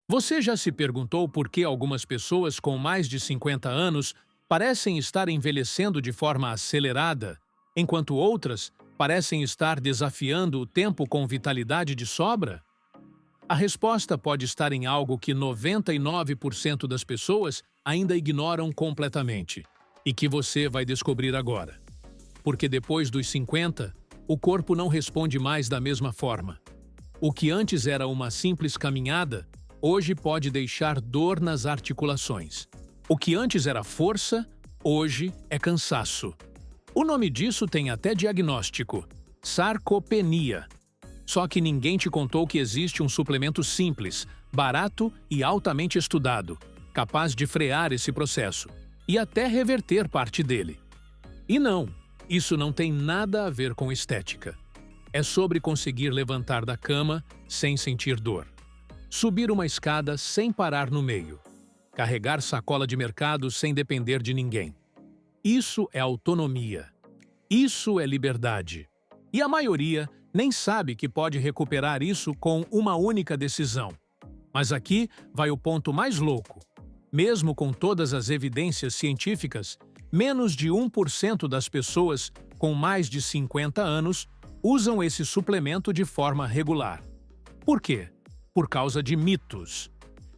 Você já se perguntou por que algumas pessoas com mais de 50 anos parecem estar envelhecendo de forma acelerada, enquanto outras parecem estar desafiando o tempo com vitalidade de sobra? A resposta pode estar em algo que 99% das pessoas ainda ignoram completamente, e que você vai descobrir agora. Porque depois dos 50, o corpo não responde mais da mesma forma. O que antes era uma simples caminhada, hoje pode deixar dor nas articulações. O que antes era força, hoje é cansaço. O nome disso tem até diagnóstico: sarcopenia. Só que ninguém te contou que existe um suplemento simples, barato e altamente estudado, capaz de frear esse processo e até reverter parte dele. E não, isso não tem nada a ver com estética. É sobre conseguir levantar da cama sem sentir dor, subir uma escada sem parar no meio, carregar sacola de mercado sem depender de ninguém. Isso é autonomia. Isso é liberdade. E a maioria nem sabe que pode recuperar isso com uma única decisão. Mas aqui vai o ponto mais louco. Mesmo com todas as evidências científicas, menos de 1% das pessoas com mais de 50 anos usam esse suplemento de forma regular. Por quê? Por causa de mitos.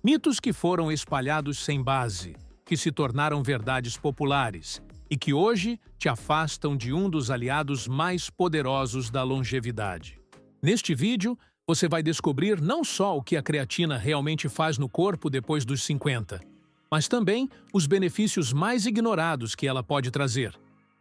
Mitos que foram espalhados sem base, que se tornaram verdades populares e que hoje te afastam de um dos aliados mais poderosos da longevidade. Neste vídeo, você vai descobrir não só o que a creatina realmente faz no corpo depois dos 50, mas também os benefícios mais ignorados que ela pode trazer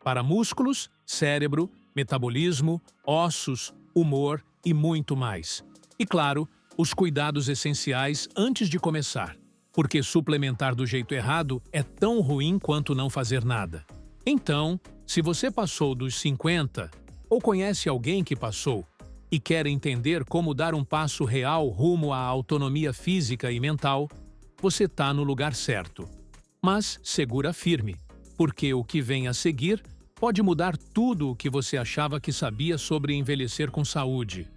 para músculos, cérebro, metabolismo, ossos, humor e muito mais. E claro, os cuidados essenciais antes de começar, porque suplementar do jeito errado é tão ruim quanto não fazer nada. Então, se você passou dos 50 ou conhece alguém que passou e quer entender como dar um passo real rumo à autonomia física e mental, você está no lugar certo. Mas segura firme, porque o que vem a seguir pode mudar tudo o que você achava que sabia sobre envelhecer com saúde.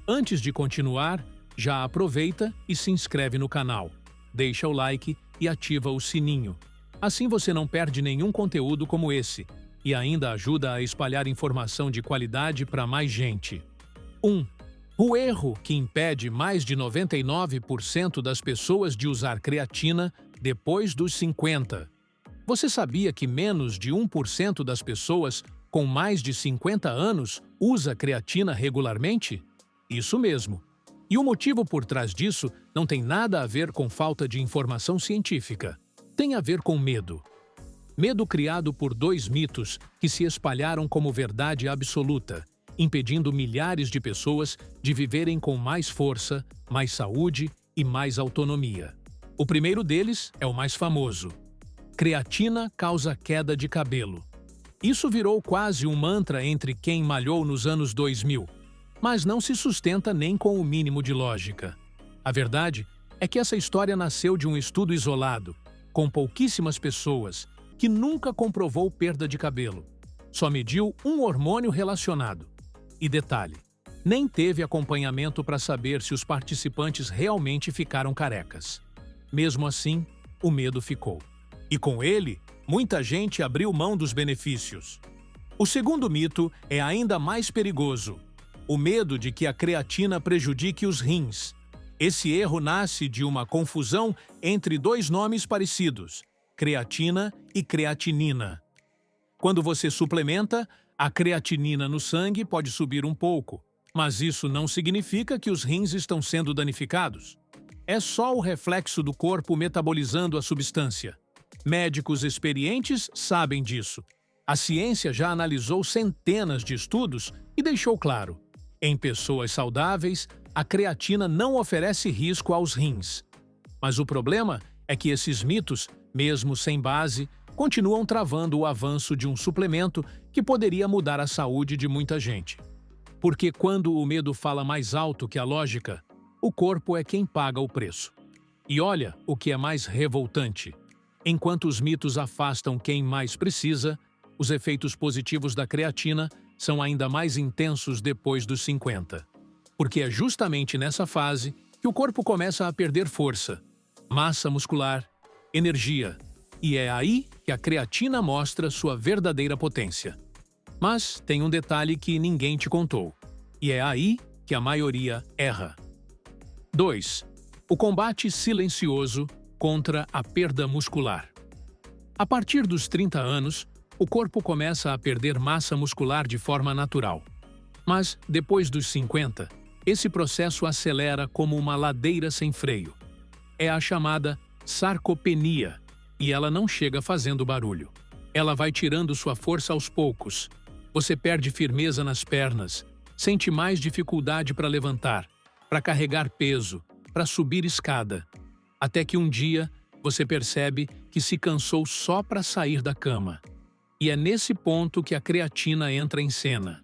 Antes de continuar, já aproveita e se inscreve no canal, deixa o like e ativa o sininho. Assim você não perde nenhum conteúdo como esse e ainda ajuda a espalhar informação de qualidade para mais gente. 1. O erro que impede mais de 99% das pessoas de usar creatina depois dos 50. Você sabia que menos de 1% das pessoas com mais de 50 anos usa creatina regularmente? Isso mesmo. E o motivo por trás disso não tem nada a ver com falta de informação científica. Tem a ver com medo. Medo criado por dois mitos que se espalharam como verdade absoluta, impedindo milhares de pessoas de viverem com mais força, mais saúde e mais autonomia. O primeiro deles é o mais famoso. Creatina causa queda de cabelo. Isso virou quase um mantra entre quem malhou nos anos 2000, mas não se sustenta nem com o mínimo de lógica. A verdade é que essa história nasceu de um estudo isolado, com pouquíssimas pessoas, que nunca comprovou perda de cabelo. Só mediu um hormônio relacionado. E detalhe, nem teve acompanhamento para saber se os participantes realmente ficaram carecas. Mesmo assim, o medo ficou. E com ele, muita gente abriu mão dos benefícios. O segundo mito é ainda mais perigoso: o medo de que a creatina prejudique os rins. Esse erro nasce de uma confusão entre dois nomes parecidos, creatina e creatinina. Quando você suplementa, a creatinina no sangue pode subir um pouco, mas isso não significa que os rins estão sendo danificados. É só o reflexo do corpo metabolizando a substância. Médicos experientes sabem disso. A ciência já analisou centenas de estudos e deixou claro: em pessoas saudáveis, a creatina não oferece risco aos rins. Mas o problema é que esses mitos, mesmo sem base, continuam travando o avanço de um suplemento que poderia mudar a saúde de muita gente. Porque quando o medo fala mais alto que a lógica, o corpo é quem paga o preço. E olha o que é mais revoltante. Enquanto os mitos afastam quem mais precisa, os efeitos positivos da creatina são ainda mais intensos depois dos 50. Porque é justamente nessa fase que o corpo começa a perder força, massa muscular, energia, e é aí que a creatina mostra sua verdadeira potência. Mas tem um detalhe que ninguém te contou, e é aí que a maioria erra. 2. O combate silencioso contra a perda muscular. A partir dos 30 anos, o corpo começa a perder massa muscular de forma natural. Mas, depois dos 50, esse processo acelera como uma ladeira sem freio. É a chamada sarcopenia, e ela não chega fazendo barulho. Ela vai tirando sua força aos poucos. Você perde firmeza nas pernas, sente mais dificuldade para levantar, para carregar peso, para subir escada. Até que um dia, você percebe que se cansou só para sair da cama. E é nesse ponto que a creatina entra em cena.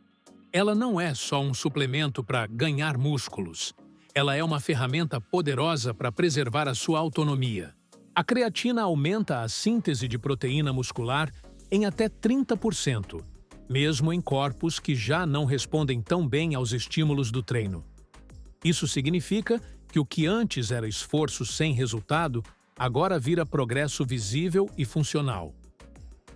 Ela não é só um suplemento para ganhar músculos. Ela é uma ferramenta poderosa para preservar a sua autonomia. A creatina aumenta a síntese de proteína muscular em até 30%, mesmo em corpos que já não respondem tão bem aos estímulos do treino. Isso significa que o que antes era esforço sem resultado, agora vira progresso visível e funcional.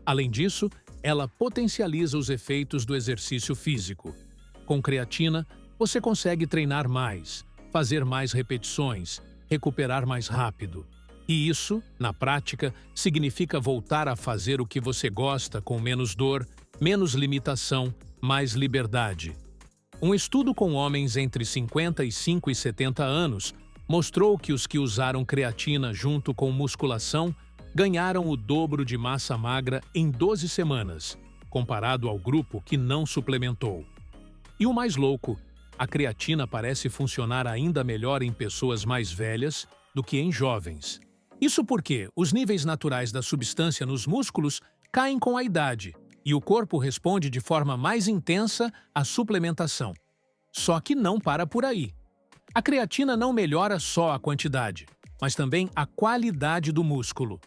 Além disso, ela potencializa os efeitos do exercício físico. Com creatina, você consegue treinar mais, fazer mais repetições, recuperar mais rápido. E isso, na prática, significa voltar a fazer o que você gosta com menos dor, menos limitação, mais liberdade. Um estudo com homens entre 55 e 70 anos mostrou que os que usaram creatina junto com musculação ganharam o dobro de massa magra em 12 semanas, comparado ao grupo que não suplementou. E o mais louco, a creatina parece funcionar ainda melhor em pessoas mais velhas do que em jovens. Isso porque os níveis naturais da substância nos músculos caem com a idade e o corpo responde de forma mais intensa à suplementação. Só que não para por aí. A creatina não melhora só a quantidade, mas também a qualidade do músculo.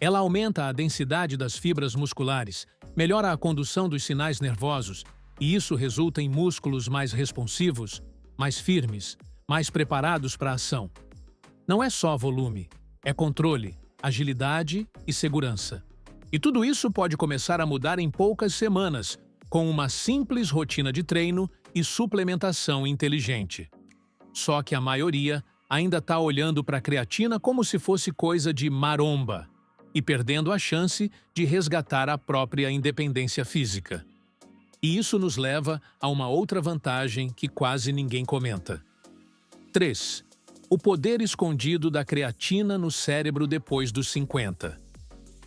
Ela aumenta a densidade das fibras musculares, melhora a condução dos sinais nervosos, e isso resulta em músculos mais responsivos, mais firmes, mais preparados para a ação. Não é só volume, é controle, agilidade e segurança. E tudo isso pode começar a mudar em poucas semanas, com uma simples rotina de treino e suplementação inteligente. Só que a maioria ainda está olhando para a creatina como se fosse coisa de maromba e perdendo a chance de resgatar a própria independência física. E isso nos leva a uma outra vantagem que quase ninguém comenta. 3. O poder escondido da creatina no cérebro depois dos 50.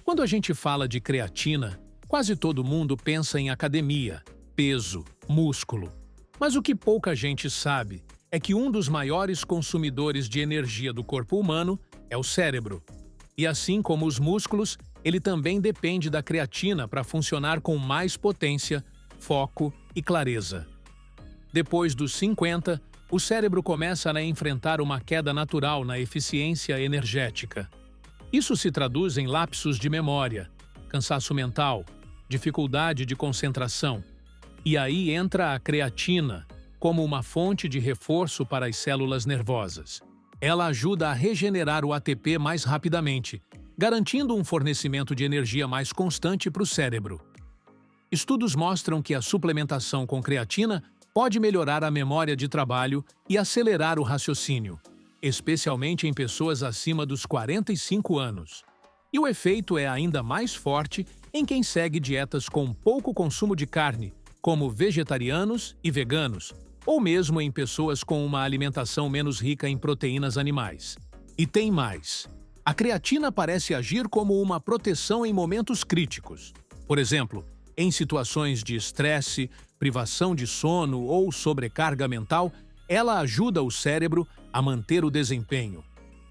Quando a gente fala de creatina, quase todo mundo pensa em academia, peso, músculo. Mas o que pouca gente sabe é que um dos maiores consumidores de energia do corpo humano é o cérebro. E assim como os músculos, ele também depende da creatina para funcionar com mais potência, foco e clareza. Depois dos 50, o cérebro começa a enfrentar uma queda natural na eficiência energética. Isso se traduz em lapsos de memória, cansaço mental, dificuldade de concentração. E aí entra a creatina, como uma fonte de reforço para as células nervosas. Ela ajuda a regenerar o ATP mais rapidamente, garantindo um fornecimento de energia mais constante para o cérebro. Estudos mostram que a suplementação com creatina pode melhorar a memória de trabalho e acelerar o raciocínio, especialmente em pessoas acima dos 45 anos. E o efeito é ainda mais forte em quem segue dietas com pouco consumo de carne, como vegetarianos e veganos, ou mesmo em pessoas com uma alimentação menos rica em proteínas animais. E tem mais. A creatina parece agir como uma proteção em momentos críticos. Por exemplo, em situações de estresse, privação de sono ou sobrecarga mental, ela ajuda o cérebro a manter o desempenho.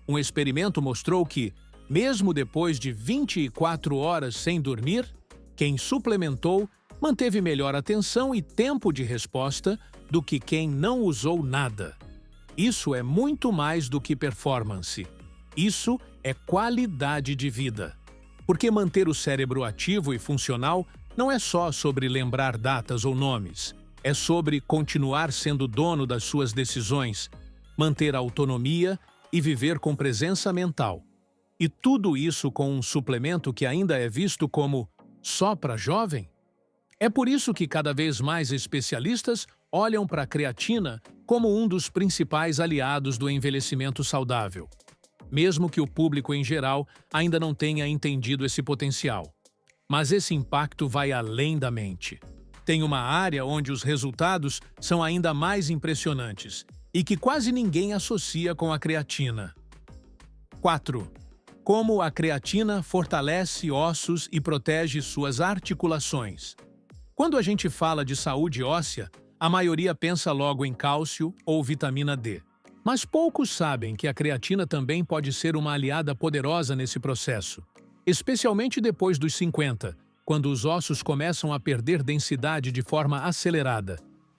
Um experimento mostrou que, mesmo depois de 24 horas sem dormir, quem suplementou manteve melhor atenção e tempo de resposta do que quem não usou nada. Isso é muito mais do que performance. Isso é qualidade de vida. Porque manter o cérebro ativo e funcional não é só sobre lembrar datas ou nomes. É sobre continuar sendo dono das suas decisões, manter a autonomia e viver com presença mental. E tudo isso com um suplemento que ainda é visto como só para jovem? É por isso que cada vez mais especialistas olham para a creatina como um dos principais aliados do envelhecimento saudável, mesmo que o público em geral ainda não tenha entendido esse potencial. Mas esse impacto vai além da mente. Tem uma área onde os resultados são ainda mais impressionantes e que quase ninguém associa com a creatina. 4. Como a creatina fortalece ossos e protege suas articulações. Quando a gente fala de saúde óssea, a maioria pensa logo em cálcio ou vitamina D. Mas poucos sabem que a creatina também pode ser uma aliada poderosa nesse processo, especialmente depois dos 50, quando os ossos começam a perder densidade de forma acelerada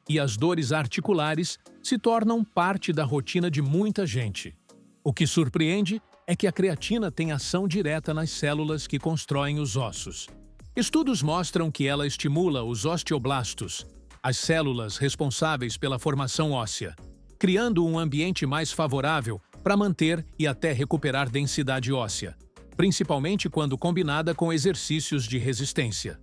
e as dores articulares se tornam parte da rotina de muita gente. O que surpreende é que a creatina tem ação direta nas células que constroem os ossos. Estudos mostram que ela estimula os osteoblastos, as células responsáveis pela formação óssea, criando um ambiente mais favorável para manter e até recuperar densidade óssea, principalmente quando combinada com exercícios de resistência.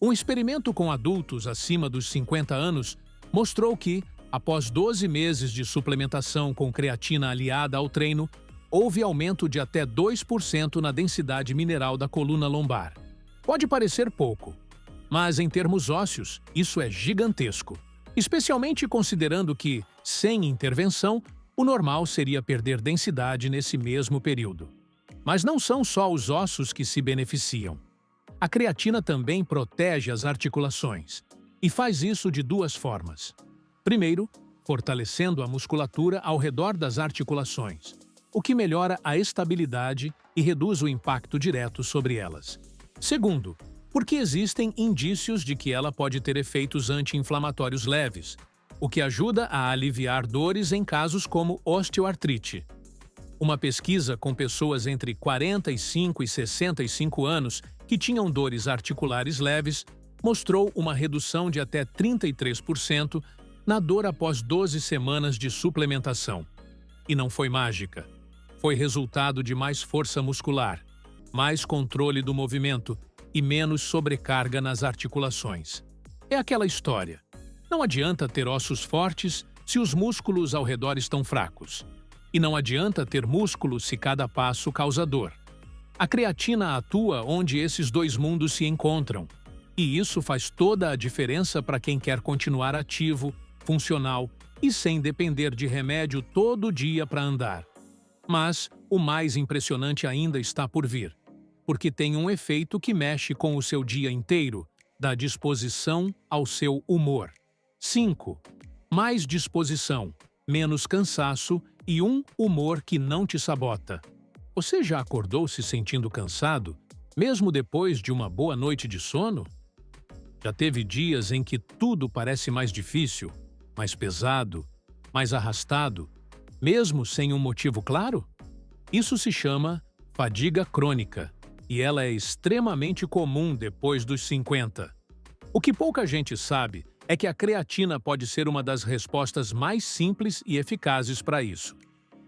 Um experimento com adultos acima dos 50 anos mostrou que, após 12 meses de suplementação com creatina aliada ao treino, houve aumento de até 2% na densidade mineral da coluna lombar. Pode parecer pouco, mas em termos ósseos, isso é gigantesco, especialmente considerando que, sem intervenção, o normal seria perder densidade nesse mesmo período. Mas não são só os ossos que se beneficiam. A creatina também protege as articulações, e faz isso de duas formas. Primeiro, fortalecendo a musculatura ao redor das articulações, o que melhora a estabilidade e reduz o impacto direto sobre elas. Segundo, porque existem indícios de que ela pode ter efeitos anti-inflamatórios leves, o que ajuda a aliviar dores em casos como osteoartrite. Uma pesquisa com pessoas entre 45 e 65 anos que tinham dores articulares leves mostrou uma redução de até 33% na dor após 12 semanas de suplementação. E não foi mágica. Foi resultado de mais força muscular, mais controle do movimento e menos sobrecarga nas articulações. É aquela história. Não adianta ter ossos fortes se os músculos ao redor estão fracos. E não adianta ter músculo se cada passo causa dor. A creatina atua onde esses dois mundos se encontram. E isso faz toda a diferença para quem quer continuar ativo, funcional e sem depender de remédio todo dia para andar. Mas o mais impressionante ainda está por vir, porque tem um efeito que mexe com o seu dia inteiro, da disposição ao seu humor. 5. Mais disposição, menos cansaço e um humor que não te sabota. Você já acordou se sentindo cansado, mesmo depois de uma boa noite de sono? Já teve dias em que tudo parece mais difícil, mais pesado, mais arrastado, mesmo sem um motivo claro? Isso se chama fadiga crônica, e ela é extremamente comum depois dos 50. O que pouca gente sabe é que a creatina pode ser uma das respostas mais simples e eficazes para isso.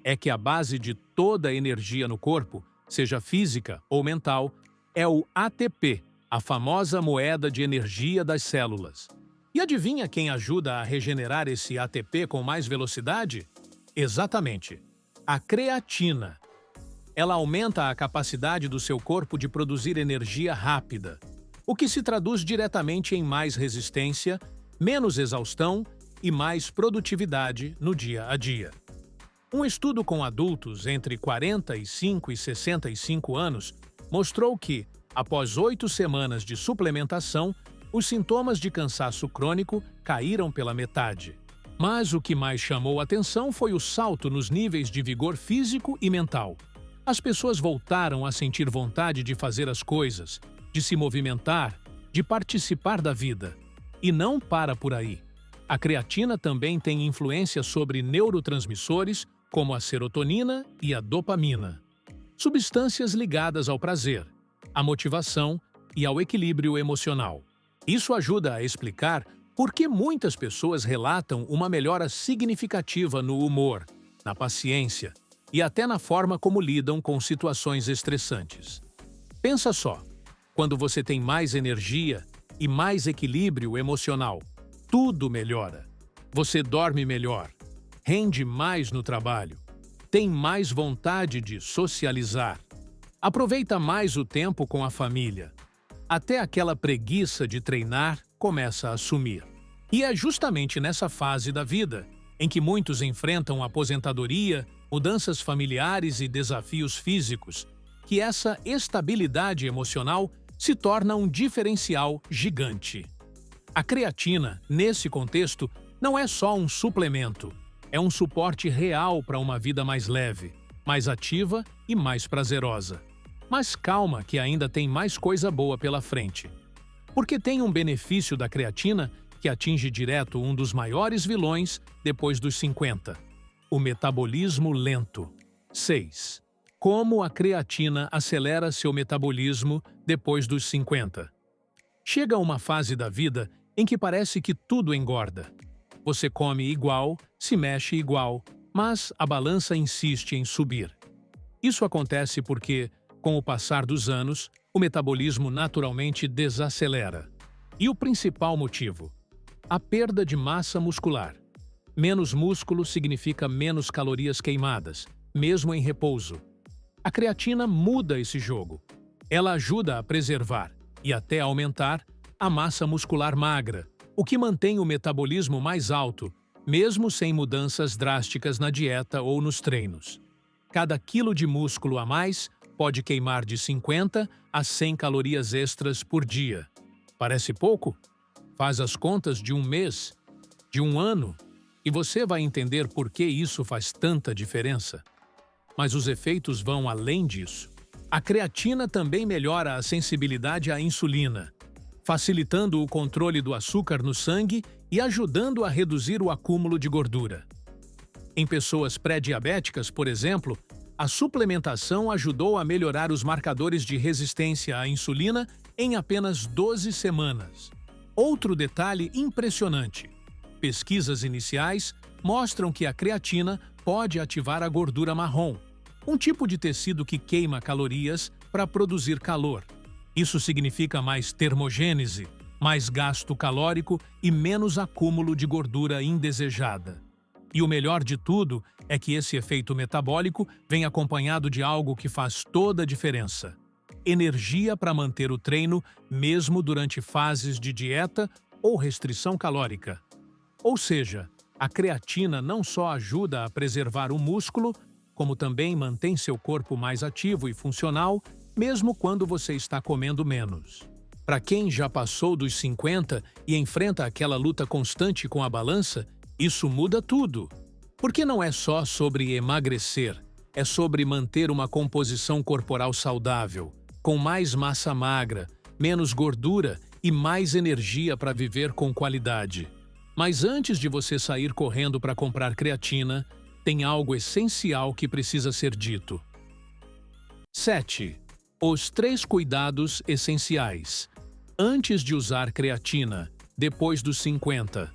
É que a base de toda a energia no corpo, seja física ou mental, é o ATP, a famosa moeda de energia das células. E adivinha quem ajuda a regenerar esse ATP com mais velocidade? Exatamente, a creatina. Ela aumenta a capacidade do seu corpo de produzir energia rápida, o que se traduz diretamente em mais resistência, menos exaustão e mais produtividade no dia a dia. Um estudo com adultos entre 45 e 65 anos mostrou que, após 8 semanas de suplementação, os sintomas de cansaço crônico caíram pela metade. Mas o que mais chamou atenção foi o salto nos níveis de vigor físico e mental. As pessoas voltaram a sentir vontade de fazer as coisas, de se movimentar, de participar da vida. E não para por aí. A creatina também tem influência sobre neurotransmissores, como a serotonina e a dopamina. Substâncias ligadas ao prazer, à motivação e ao equilíbrio emocional. Isso ajuda a explicar por que muitas pessoas relatam uma melhora significativa no humor, na paciência e até na forma como lidam com situações estressantes. Pensa só, quando você tem mais energia e mais equilíbrio emocional, tudo melhora. Você dorme melhor, rende mais no trabalho, tem mais vontade de socializar, aproveita mais o tempo com a família. Até aquela preguiça de treinar começa a sumir. E é justamente nessa fase da vida em que muitos enfrentam aposentadoria, mudanças familiares e desafios físicos, que essa estabilidade emocional se torna um diferencial gigante. A creatina, nesse contexto, não é só um suplemento, é um suporte real para uma vida mais leve, mais ativa e mais prazerosa. Mas calma que ainda tem mais coisa boa pela frente. Porque tem um benefício da creatina que atinge direto um dos maiores vilões depois dos 50. O metabolismo lento. 6. Como a creatina acelera seu metabolismo depois dos 50. Chega uma fase da vida em que parece que tudo engorda. Você come igual, se mexe igual, mas a balança insiste em subir. Isso acontece porque, com o passar dos anos, o metabolismo naturalmente desacelera. E o principal motivo? A perda de massa muscular. Menos músculo significa menos calorias queimadas, mesmo em repouso. A creatina muda esse jogo. Ela ajuda a preservar e até aumentar a massa muscular magra, o que mantém o metabolismo mais alto, mesmo sem mudanças drásticas na dieta ou nos treinos. Cada quilo de músculo a mais pode queimar de 50 a 100 calorias extras por dia. Parece pouco? Faz as contas de um mês, de um ano, e você vai entender por que isso faz tanta diferença. Mas os efeitos vão além disso. A creatina também melhora a sensibilidade à insulina, facilitando o controle do açúcar no sangue e ajudando a reduzir o acúmulo de gordura. Em pessoas pré-diabéticas, por exemplo, a suplementação ajudou a melhorar os marcadores de resistência à insulina em apenas 12 semanas. Outro detalhe impressionante: pesquisas iniciais mostram que a creatina pode ativar a gordura marrom, um tipo de tecido que queima calorias para produzir calor. Isso significa mais termogênese, mais gasto calórico e menos acúmulo de gordura indesejada. E o melhor de tudo é que esse efeito metabólico vem acompanhado de algo que faz toda a diferença: energia para manter o treino mesmo durante fases de dieta ou restrição calórica. Ou seja, a creatina não só ajuda a preservar o músculo, como também mantém seu corpo mais ativo e funcional, mesmo quando você está comendo menos. Para quem já passou dos 50 e enfrenta aquela luta constante com a balança, isso muda tudo. Porque não é só sobre emagrecer, é sobre manter uma composição corporal saudável, com mais massa magra, menos gordura e mais energia para viver com qualidade. Mas antes de você sair correndo para comprar creatina, tem algo essencial que precisa ser dito. 7. Os 3 cuidados essenciais. Antes de usar creatina, depois dos 50.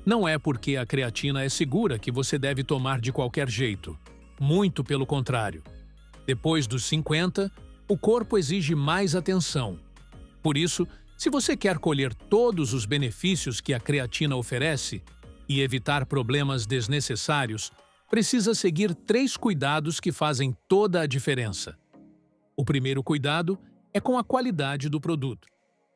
Não é porque a creatina é segura que você deve tomar de qualquer jeito. Muito pelo contrário. Depois dos 50, o corpo exige mais atenção. Por isso, se você quer colher todos os benefícios que a creatina oferece e evitar problemas desnecessários, precisa seguir 3 cuidados que fazem toda a diferença. O primeiro cuidado é com a qualidade do produto.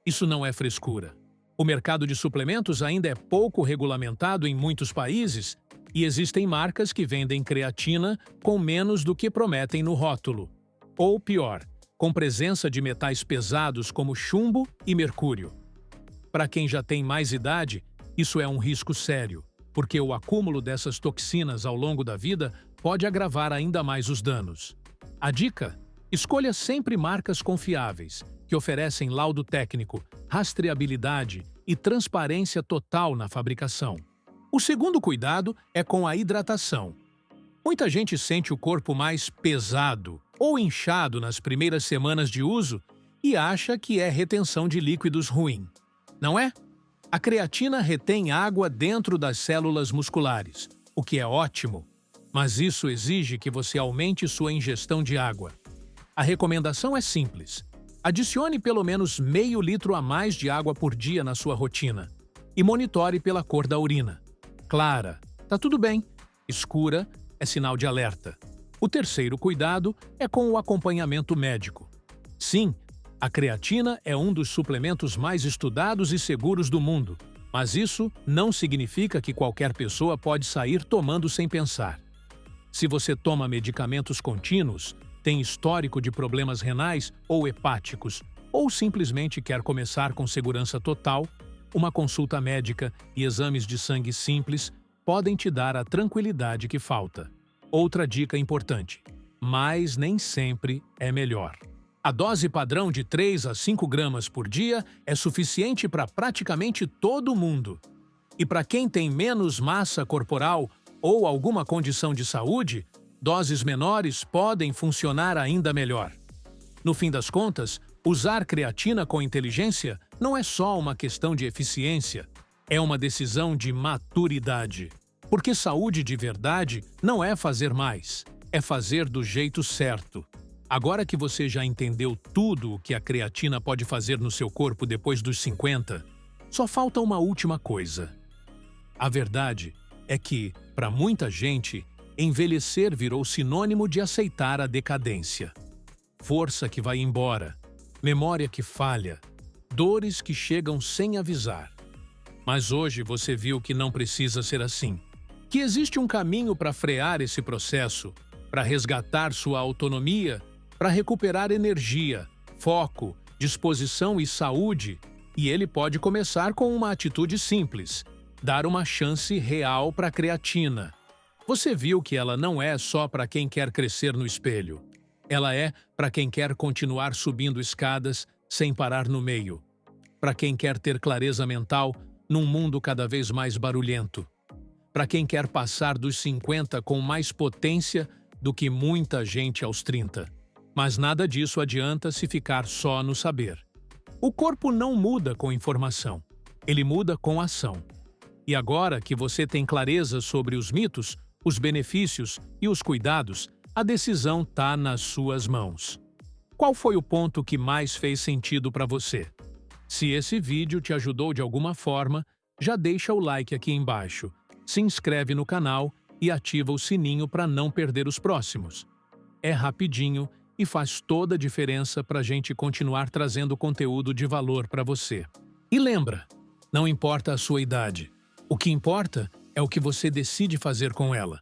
Isso não é frescura. O mercado de suplementos ainda é pouco regulamentado em muitos países e existem marcas que vendem creatina com menos do que prometem no rótulo. Ou pior, com presença de metais pesados como chumbo e mercúrio. Para quem já tem mais idade, isso é um risco sério, porque o acúmulo dessas toxinas ao longo da vida pode agravar ainda mais os danos. A dica? Escolha sempre marcas confiáveis, que oferecem laudo técnico, rastreabilidade e transparência total na fabricação. O segundo cuidado é com a hidratação. Muita gente sente o corpo mais pesado ou inchado nas primeiras semanas de uso e acha que é retenção de líquidos ruim. Não é? A creatina retém água dentro das células musculares, o que é ótimo. Mas isso exige que você aumente sua ingestão de água. A recomendação é simples. Adicione pelo menos meio litro a mais de água por dia na sua rotina. E monitore pela cor da urina. Clara, tá tudo bem. Escura, é sinal de alerta. O terceiro cuidado é com o acompanhamento médico. Sim, a creatina é um dos suplementos mais estudados e seguros do mundo, mas isso não significa que qualquer pessoa pode sair tomando sem pensar. Se você toma medicamentos contínuos, tem histórico de problemas renais ou hepáticos, ou simplesmente quer começar com segurança total, uma consulta médica e exames de sangue simples podem te dar a tranquilidade que falta. Outra dica importante: mas nem sempre é melhor. A dose padrão de 3 a 5 gramas por dia é suficiente para praticamente todo mundo. E para quem tem menos massa corporal ou alguma condição de saúde, doses menores podem funcionar ainda melhor. No fim das contas, usar creatina com inteligência não é só uma questão de eficiência, é uma decisão de maturidade. Porque saúde de verdade não é fazer mais, é fazer do jeito certo. Agora que você já entendeu tudo o que a creatina pode fazer no seu corpo depois dos 50, só falta uma última coisa. A verdade é que, para muita gente, envelhecer virou sinônimo de aceitar a decadência. Força que vai embora, memória que falha, dores que chegam sem avisar. Mas hoje você viu que não precisa ser assim. Que existe um caminho para frear esse processo, para resgatar sua autonomia, para recuperar energia, foco, disposição e saúde, e ele pode começar com uma atitude simples: dar uma chance real para a creatina. Você viu que ela não é só para quem quer crescer no espelho. Ela é para quem quer continuar subindo escadas sem parar no meio. Para quem quer ter clareza mental num mundo cada vez mais barulhento. Para quem quer passar dos 50 com mais potência do que muita gente aos 30. Mas nada disso adianta se ficar só no saber. O corpo não muda com informação, ele muda com ação. E agora que você tem clareza sobre os mitos, os benefícios e os cuidados, a decisão está nas suas mãos. Qual foi o ponto que mais fez sentido para você? Se esse vídeo te ajudou de alguma forma, já deixa o like aqui embaixo, se inscreve no canal e ativa o sininho para não perder os próximos. É rapidinho e faz toda a diferença para a gente continuar trazendo conteúdo de valor para você. E lembra, não importa a sua idade, o que importa é o que você decide fazer com ela.